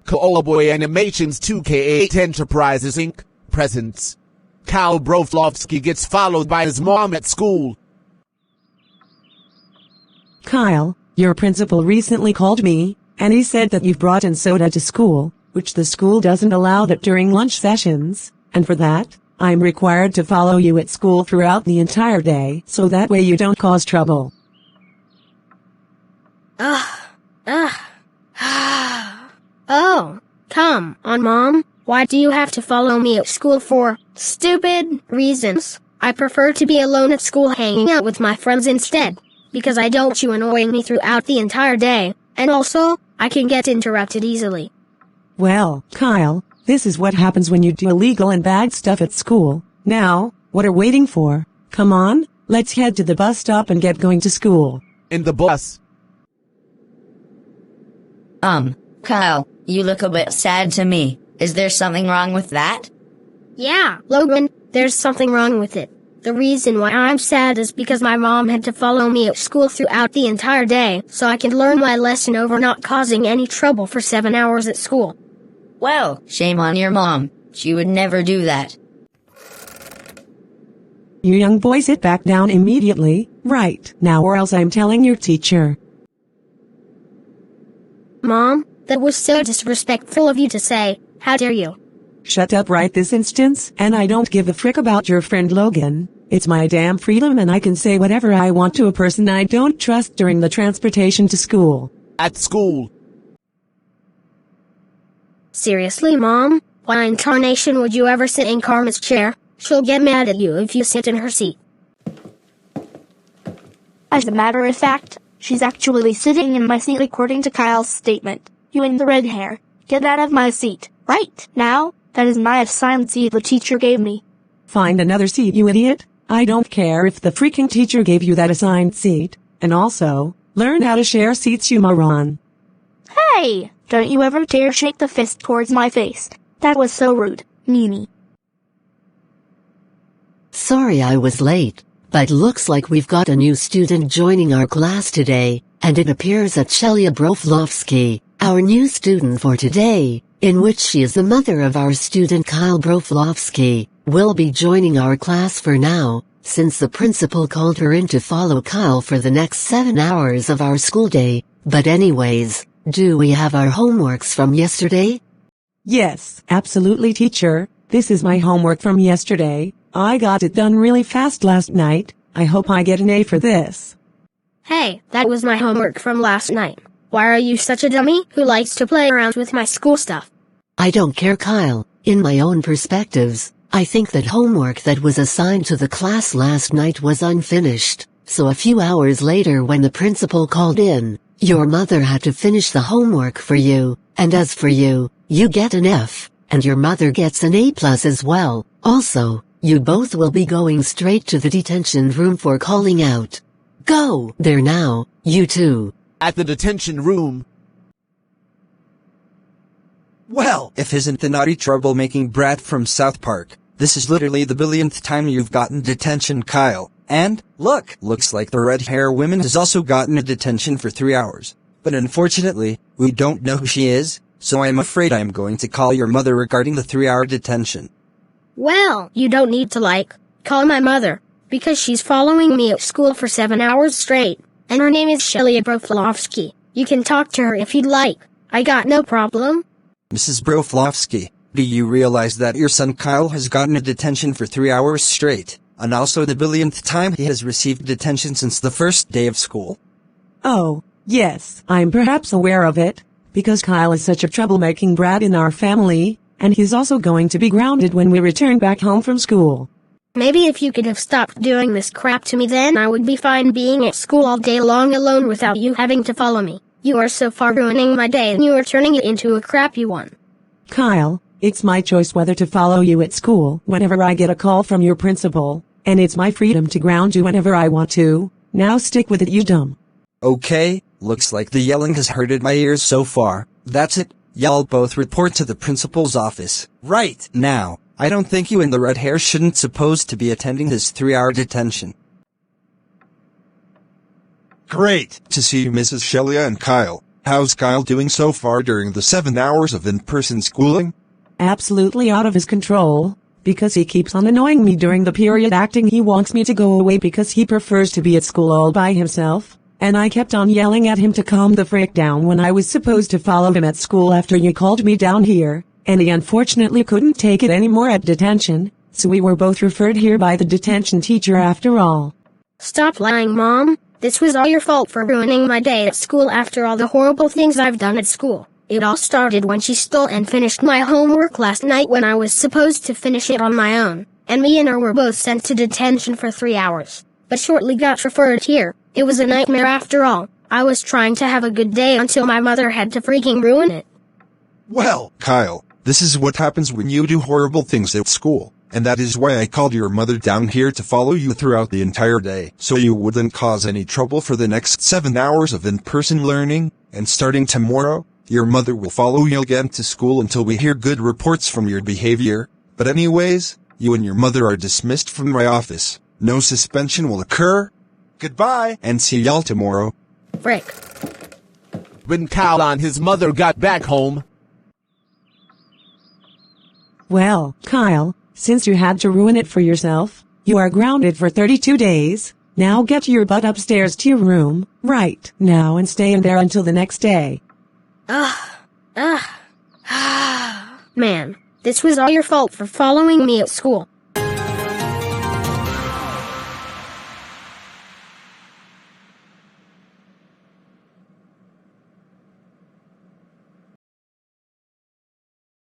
Cowboy Animations 2K8 Enterprises Inc. presents Kyle Broflovski gets followed by his mom at school. Kyle, your principal recently called me, and he said that you've brought in soda to school, which the school doesn't allow that during lunch sessions, and for that, I'm required to follow you at school throughout the entire day, so that way you don't cause trouble. Oh, come on, Mom. Why do you have to follow me at school for? Stupid reasons. I prefer to be alone at school hanging out with my friends instead, because I don't want you annoying me throughout the entire day, and also, I can get interrupted easily. Well, Kyle, this is what happens when you do illegal and bad stuff at school. Now, what are we waiting for? Come on, let's head to the bus stop and get going to school. In the bus. Kyle, you look a bit sad to me. Is there something wrong with that? Yeah, Logan, there's something wrong with it. The reason why I'm sad is because my mom had to follow me at school throughout the entire day, so I could learn my lesson over not causing any trouble for 7 hours at school. Well, shame on your mom. She would never do that. You young boy, sit back down immediately, right now, or else I'm telling your teacher. Mom, that was so disrespectful of you to say. How dare you? Shut up right this instance, and I don't give a frick about your friend Logan. It's my damn freedom and I can say whatever I want to a person I don't trust during the transportation to school. At school. Seriously, Mom? Why in tarnation would you ever sit in Carmen's chair? She'll get mad at you if you sit in her seat. As a matter of fact, she's actually sitting in my seat according to Kyle's statement. You in the red hair, get out of my seat, right now. That is my assigned seat the teacher gave me. Find another seat, you idiot. I don't care if the freaking teacher gave you that assigned seat. And also, learn how to share seats, you moron. Hey! Don't you ever dare shake the fist towards my face. That was so rude, Mimi. Sorry I was late, but looks like we've got a new student joining our class today, and it appears that Shelia Broflovski, our new student for today, in which she is the mother of our student Kyle Broflovski, will be joining our class for now, since the principal called her in to follow Kyle for the next 7 hours of our school day. But anyways, do we have our homeworks from yesterday? Yes, absolutely, teacher. This is my homework from yesterday. I got it done really fast last night. I hope I get an A for this. Hey, that was my homework from last night. Why are you such a dummy who likes to play around with my school stuff? I don't care, Kyle. In my own perspectives, I think that homework that was assigned to the class last night was unfinished. So a few hours later when the principal called in, your mother had to finish the homework for you, and as for you, you get an F, and your mother gets an A+ as well. Also, you both will be going straight to the detention room for calling out. Go there now, you two. At the detention room. Well, if isn't the naughty troublemaking brat from South Park. This is literally the billionth time you've gotten detention, Kyle. And, looks like the red hair woman has also gotten a detention for 3 hours. But unfortunately, we don't know who she is, so I'm afraid I'm going to call your mother regarding the 3-hour detention. Well, you don't need to call my mother, because she's following me at school for 7 hours straight, and her name is Shelia Broflovski. You can talk to her if you'd like. I got no problem. Mrs. Broflovski, do you realize that your son Kyle has gotten a detention for 3 hours straight, and also the billionth time he has received detention since the first day of school? Oh, yes, I'm perhaps aware of it, because Kyle is such a troublemaking brat in our family, and he's also going to be grounded when we return back home from school. Maybe if you could have stopped doing this crap to me, then I would be fine being at school all day long alone without you having to follow me. You are so far ruining my day and you are turning it into a crappy one. Kyle, it's my choice whether to follow you at school whenever I get a call from your principal, and it's my freedom to ground you whenever I want to. Now stick with it, you dumb. Okay, looks like the yelling has hurted my ears so far. That's it. Y'all both report to the principal's office. Right now. I don't think you and the red hair shouldn't supposed to be attending this 3-hour detention. Great to see you, Mrs. Shelia and Kyle. How's Kyle doing so far during the 7 hours of in-person schooling? Absolutely out of his control, because he keeps on annoying me during the period acting he wants me to go away because he prefers to be at school all by himself, and I kept on yelling at him to calm the frick down when I was supposed to follow him at school after you called me down here, and he unfortunately couldn't take it anymore at detention, so we were both referred here by the detention teacher after all. Stop lying, Mom. This was all your fault for ruining my day at school after all the horrible things I've done at school. It all started when she stole and finished my homework last night when I was supposed to finish it on my own, and me and her were both sent to detention for 3 hours, but shortly got referred here. It was a nightmare after all. I was trying to have a good day until my mother had to freaking ruin it. Well, Kyle, this is what happens when you do horrible things at school. And that is why I called your mother down here to follow you throughout the entire day, so you wouldn't cause any trouble for the next 7 hours of in-person learning, and starting tomorrow, your mother will follow you again to school until we hear good reports from your behavior. But anyways, you and your mother are dismissed from my office. No suspension will occur. Goodbye, and see y'all tomorrow. Frick. When Kyle and his mother got back home, Well, Kyle, since you had to ruin it for yourself, you are grounded for 32 days. Now get your butt upstairs to your room, right now, and stay in there until the next day. Man, this was all your fault for following me at school.